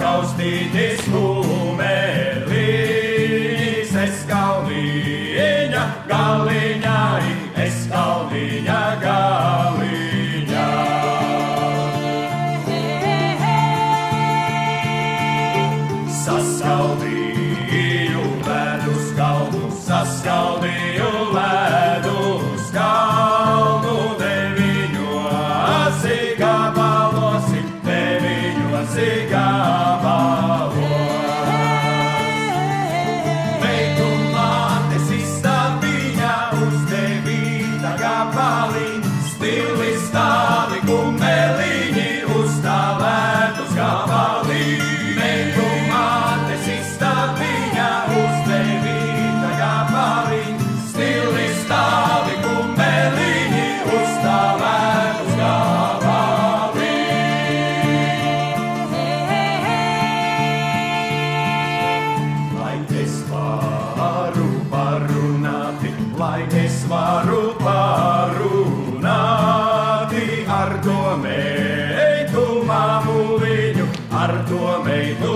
Kaustītis kumeliņš, es kalniņa galiņā, es kalniņa galiņā. Saskaldīju ledus kalnu, saskaldīju ledus kalnu, deviņos gabalos, deviņos gabalos. Meitu mātes istabiņā uz devīta gabaliņa, stili stāvi kumeliņi uz tā ledus gabaliņa. Meitu mātes istabiņā uz devīta gabaliņa, stili stāvi kumeliņi uz tā ledus gabaliņa. Lai es varu parunāti ar to meitu māmuliņu, ar to meitu